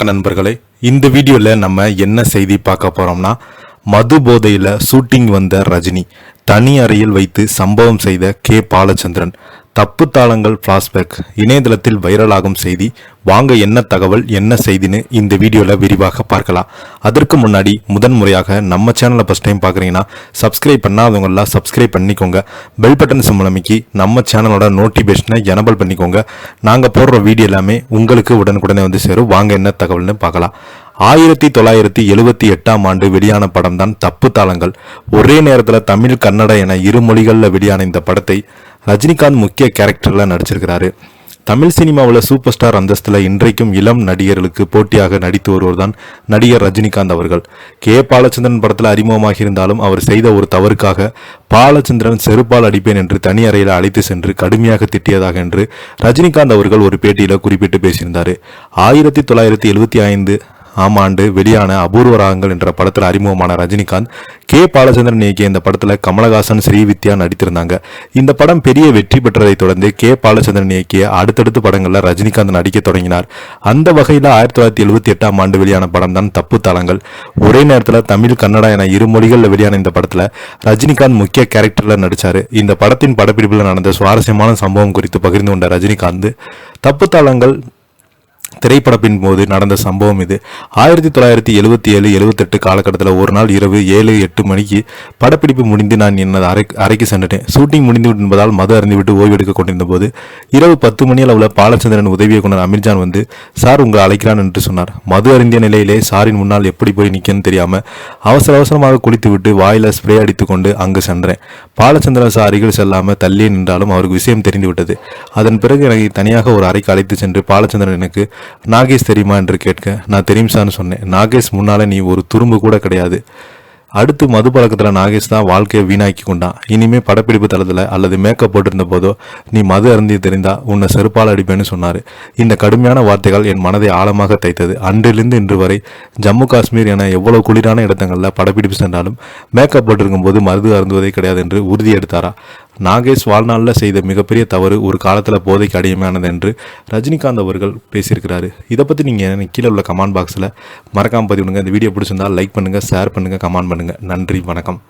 வணக்க நண்பர்களே, இந்த வீடியோவில் நம்ம என்ன செய்தி பார்க்க போகிறோம்னா, மது போதையில் ஷூட்டிங் வந்த ரஜினி தனி அறையில் வைத்து சம்பவம் செய்த கே பாலச்சந்திரன், தப்பு தாளங்கள் ஃப்ளாஷ்பேக் இணையதளத்தில் வைரலாகும் செய்தி. வாங்க என்ன தகவல் என்ன செய்தின்னு இந்த வீடியோவில் விரிவாக பார்க்கலாம். அதற்கு முன்னாடி முதன்முறையாக நம்ம சேனலை ஃபஸ்ட் டைம் பார்க்குறீங்கன்னா சப்ஸ்கிரைப் பண்ணாதவங்களாம் சப்ஸ்கிரைப் பண்ணிக்கோங்க. பெல் பட்டன் சிம்பளமைக்கு நம்ம சேனலோட நோட்டிஃபிகேஷனை எனபிள் பண்ணிக்கோங்க. நாங்கள் போடுற வீடியோ எல்லாமே உங்களுக்கு உடனுக்குடனே வந்து சேரும். வாங்க என்ன தகவல்னு பார்க்கலாம். 1978ஆம் ஆண்டு வெளியான படம் தான் தப்பு தாளங்கள். ஒரே நேரத்தில் தமிழ் கன்னட என இரு மொழிகளில் வெளியான இந்த படத்தை ரஜினிகாந்த் முக்கிய கேரக்டரில் நடிச்சிருக்கிறாரு. தமிழ் சினிமாவில் சூப்பர் ஸ்டார் அந்தஸ்தில் இன்றைக்கும் இளம் நடிகர்களுக்கு போட்டியாக நடித்து வருவர் தான் நடிகர் ரஜினிகாந்த் அவர்கள். கே பாலச்சந்திரன் படத்தில் அறிமுகமாக இருந்தாலும் அவர் செய்த ஒரு தவறுக்காக பாலச்சந்திரன் செருப்பால் அடிப்பேன் என்று தனி அறையில் அழைத்து சென்று கடுமையாக திட்டியதாக என்று ரஜினிகாந்த் அவர்கள் ஒரு பேட்டியில் குறிப்பிட்டு பேசியிருந்தார். 1975 ஆண்டு வெளியான அபூர்வ ராகங்கள் என்ற படத்தில் அறிமுகமான ரஜினிகாந்த் கே பாலச்சந்திரன் இயக்கிய இந்த படத்தில் கமலஹாசன், ஸ்ரீவித்யா நடித்திருந்தாங்க. இந்த படம் பெரிய வெற்றி பெற்றதை தொடர்ந்து கே பாலச்சந்திரன் இயக்கிய அடுத்தடுத்த படங்களில் ரஜினிகாந்த் நடிக்க தொடங்கினார். அந்த வகையில் 1978ஆம் ஆண்டு வெளியான படம் தான் தப்பு தாளங்கள். ஒரே நேரத்தில் தமிழ் கன்னடா என இரு மொழிகளில் வெளியான இந்த படத்தில் ரஜினிகாந்த் முக்கிய கேரக்டரில் நடித்தார். இந்த படத்தின் படப்பிடிப்பில் நடந்த சுவாரஸ்யமான சம்பவம் குறித்து பகிர்ந்து கொண்ட ரஜினிகாந்த், தப்பு தாளங்கள் திரைப்படப்பின் போது நடந்த சம்பவம் இது. 1977-78 காலகட்டத்தில் ஒரு நாள் இரவு 7-8 மணிக்கு படப்பிடிப்பு முடிந்து நான் எனது அறைக்கு சென்றேன். ஷூட்டிங் முடிந்து என்பதால் மது அருந்திவிட்டு ஓய்வெடுக்க கொண்டிருந்த போது இரவு 10 மணி அளவில் பாலச்சந்திரன் உதவி இயக்குனர் அமீர்ஜான் வந்து, சார் உங்களை அழைக்கிறான் என்று சொன்னார். மது அருந்திய நிலையிலே சாரின் முன்னால் எப்படி போய் நிற்கன்னு தெரியாமல் அவசரமாக குளித்துவிட்டு வாயில ஸ்ப்ரே அடித்து கொண்டு அங்கு சென்றேன். பாலச்சந்திரன் சார் அருகில் செல்லாமல் தள்ளியே நின்றாலும் அவருக்கு விஷயம் தெரிந்துவிட்டது. அதன் பிறகு எனக்கு தனியாக ஒரு அறைக்கு அழைத்து சென்று பாலச்சந்திரன் எனக்கு, நாகேஷ் தெரியுமா என்று கேட்க, நான் தெரியும் சார்னு சொன்னேன். நாகேஷ் முன்னால நீ ஒரு துரும்பு கூட கிடையாது. அடுத்து மது பழக்கத்தில் நாகேஷ் தான் வாழ்க்கையை வீணாக்கி கொண்டான். இனிமே படப்பிடிப்பு தளத்தில் அல்லது மேக்கப் போட்டிருந்த போதோ நீ மது அருந்தி தெரிந்தா உன்னை செருப்பால் அடிப்பேன்னு சொன்னார். இந்த கடுமையான வார்த்தைகள் என் மனதை ஆழமாக தைத்தது. அன்றிலிருந்து இன்று வரை ஜம்மு காஷ்மீர் என எவ்வளவு குளிரான இடங்களில் படப்பிடிப்பு சென்றாலும் மேக்கப் போட்டிருக்கும் போது மது அருந்துவதே கிடையாது என்று உறுதி எடுத்தாரா. நாகேஷ் வாழ்நாளில் செய்த மிகப்பெரிய தவறு ஒரு காலத்தில் போதைக்கு அடிமையானது என்று ரஜினிகாந்த் அவர்கள் பேசியிருக்கிறாரு. இதை பற்றி நீங்கள் கீழே உள்ள கமெண்ட் பாக்ஸில் மறக்காமல் பதிவிடுங்க. இந்த வீடியோ பிடிச்சிருந்தால் லைக் பண்ணுங்கள், ஷேர் பண்ணுங்கள், கமெண்ட் பண்ணுங்கள். நன்றி, வணக்கம்.